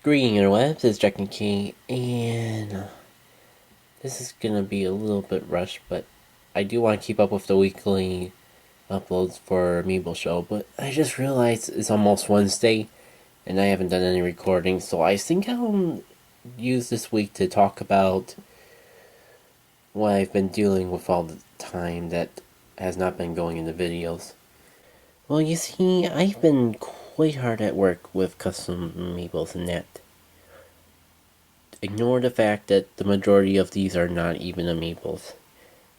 Greeting interwebs, it's Jack and Key, and this is gonna be a little bit rushed, but I do want to keep up with the weekly uploads for Amiibo Show, but I just realized it's almost Wednesday, and I haven't done any recording, so I think I'll use this week to talk about what I've been dealing with all the time that has not been going into videos. Well, you see, I've been quite hard at work with custom Amiibos and that. Ignore the fact that the majority of these are not even Amiibos.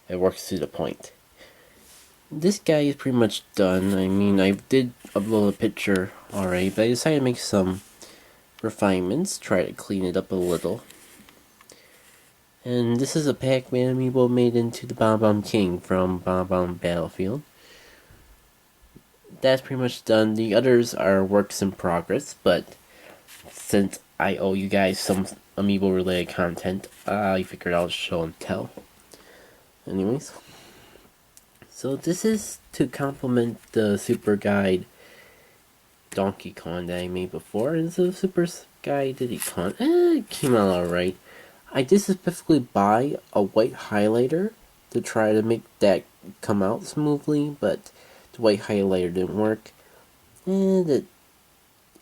It works to the point. This guy is pretty much done. I mean, I did upload a picture already, but I decided to make some refinements, try to clean it up a little. And this is a Pac-Man amiibo made into the Bomb King from Bomb Battlefield. That's pretty much done. The others are works in progress, but since I owe you guys some amiibo related content, I figured I'll show and tell. Anyways, so this is to complement the Super Guide Donkey Kong that I made before. It's a Super Guide Diddy Kong. It came out alright. I did specifically buy a white highlighter to try to make that come out smoothly, but the white highlighter didn't work. And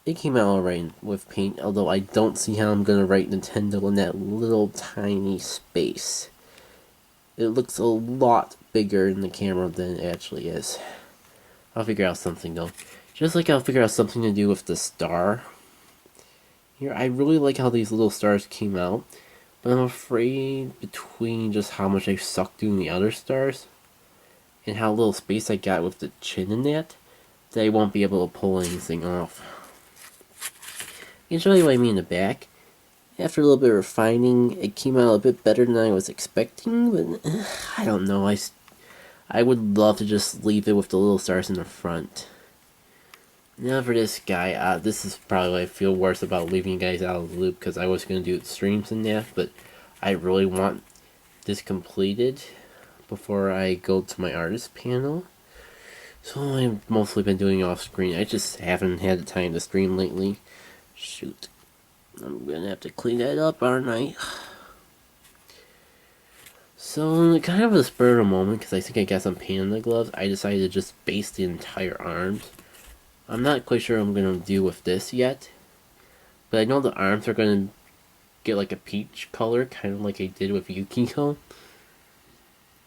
it came out alright with paint, although I don't see how I'm gonna write Nintendo in that little tiny space. It looks a lot bigger in the camera than it actually is. I'll figure out something though. Just like I'll figure out something to do with the star. Here, I really like how these little stars came out, but I'm afraid between just how much I suck doing the other stars and how little space I got with the chin in that I won't be able to pull anything off. I can show you what I mean in the back. After a little bit of refining, it came out a bit better than I was expecting, but I don't know. I would love to just leave it with the little stars in the front. Now for this guy, this is probably what I feel worse about leaving you guys out of the loop, because I was going to do streams and that, but I really want this completed before I go to my artist panel. So I've mostly been doing it off screen. I just haven't had the time to stream lately. Shoot. I'm gonna have to clean that up, aren't I? So, kind of a spur of the moment, because I think I got some paint on the gloves, I decided to just base the entire arms. I'm not quite sure what I'm gonna do with this yet, but I know the arms are gonna get like a peach color, kind of like I did with Yukiko.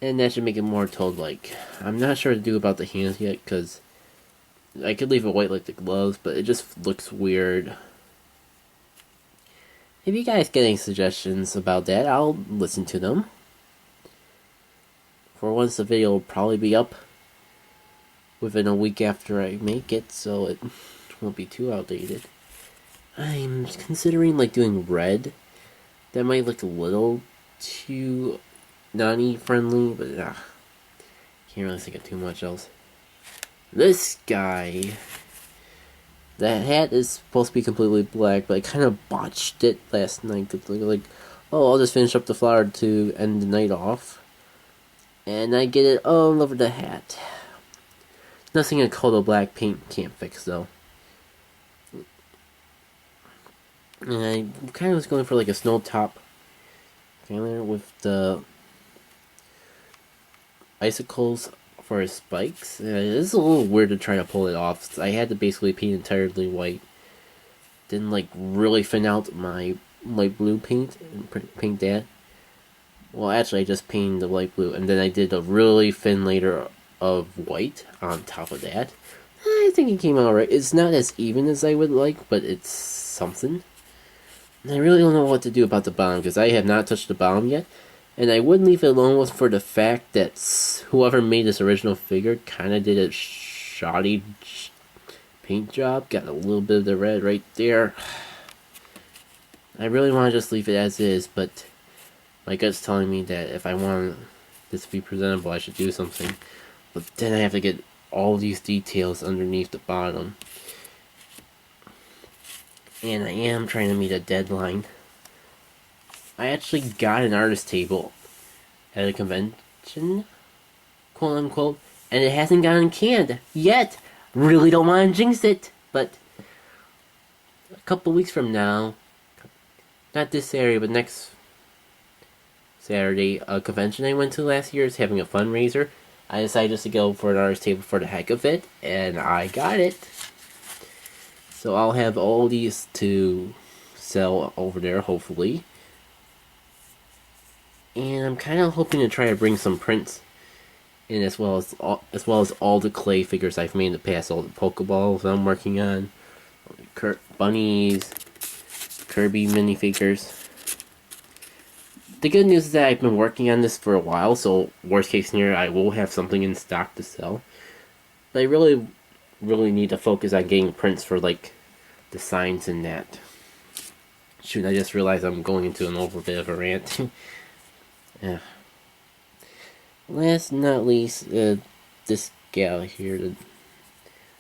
And that should make it more Toad-like. I'm not sure what to do about the hands yet, because I could leave it white like the gloves, but it just looks weird. If you guys get any suggestions about that, I'll listen to them. For once, the video will probably be up within a week after I make it, so it won't be too outdated. I'm considering like doing red. That might look a little too Nani friendly, but can't really think of too much else. This guy, that hat is supposed to be completely black, but I kind of botched it last night. Like, oh, I'll just finish up the flower to end the night off. And I get it all over the hat. Nothing a coat of black paint can't fix, though. And I kind of was going for like a snow top trailer with the icicles for his spikes. It's a little weird to try to pull it off. I had to basically paint entirely white. Didn't like really thin out my light blue paint and paint that. Well, actually, I just painted the light blue, and then I did a really thin layer of white on top of that. I think it came out right. It's not as even as I would like, but it's something. And I really don't know what to do about the bottom, because I have not touched the bottom yet. And I wouldn't leave it alone for the fact that whoever made this original figure kind of did a shoddy paint job. Got a little bit of the red right there. I really want to just leave it as is, but my gut's telling me that if I want this to be presentable, I should do something. But then I have to get all these details underneath the bottom. And I am trying to meet a deadline. I actually got an artist table at a convention, quote unquote, and it hasn't gotten canned yet. Really don't want to jinx it, but a couple weeks from now, not this Saturday, but next Saturday, a convention I went to last year is having a fundraiser. I decided just to go for an artist table for the heck of it, and I got it. So I'll have all these to sell over there, hopefully. And I'm kind of hoping to try to bring some prints in, as well as all the clay figures I've made in the past, all the Pokeballs I'm working on, bunnies, Kirby minifigures. The good news is that I've been working on this for a while, so worst case scenario, I will have something in stock to sell. But I really need to focus on getting prints for, like, the signs and that. Shoot, I just realized I'm going into an over bit of a rant. Yeah. Last but not least, this gal here, the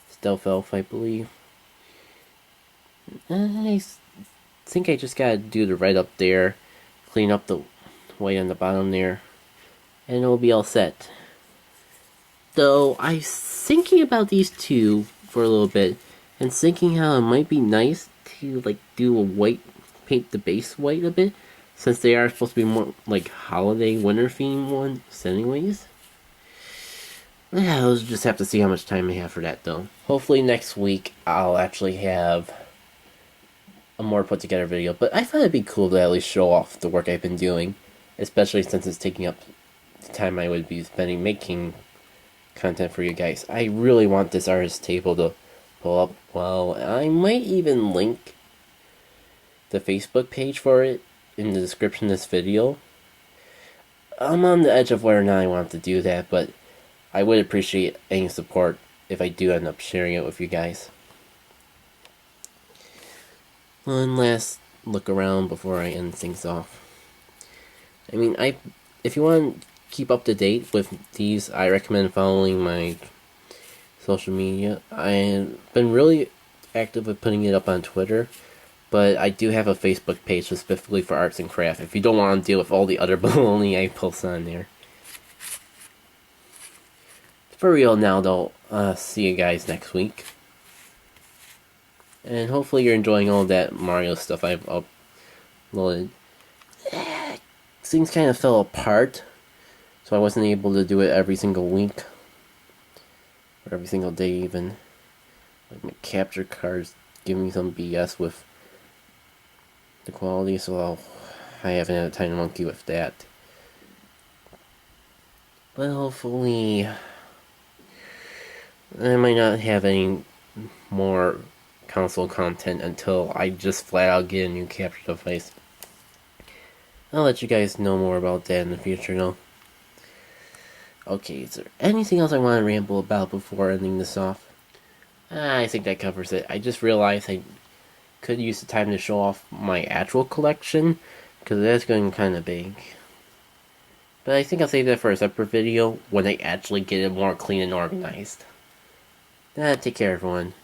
Stealth Elf, I believe. I think I just gotta do the right up there, clean up the white on the bottom there, and it'll be all set. Though I was thinking about these two for a little bit, and thinking how it might be nice to, like, do a white, paint the base white a bit, since they are supposed to be more like holiday winter theme ones anyways. Yeah, we'll just have to see how much time I have for that, though. Hopefully next week I'll actually have a more put together video, but I thought it'd be cool to at least show off the work I've been doing, especially since it's taking up the time I would be spending making content for you guys. I really want this artist table to pull up well. I might even link the Facebook page for it in the description of this video. I'm on the edge of whether or not I want to do that, but I would appreciate any support if I do end up sharing it with you guys. One last look around before I end things off. I mean, if you want to keep up to date with these, I recommend following my social media. I've been really active with putting it up on Twitter, but I do have a Facebook page specifically for arts and craft if you don't want to deal with all the other baloney I post on there. For real now, though, see you guys next week. And hopefully you're enjoying all that Mario stuff I've uploaded. Things kind of fell apart, so I wasn't able to do it every single week. Or every single day, even. Like, my capture cards give me some BS with the quality, so I haven't had time to monkey with that. But hopefully I might not have any more console content until I just flat out get a new capture device. I'll let you guys know more about that in the future, though. Okay, is there anything else I want to ramble about before ending this off? I think that covers it. I just realized I could use the time to show off my actual collection, because that's going kind of big. But I think I'll save that for a separate video when I actually get it more clean and organized. Take care, everyone.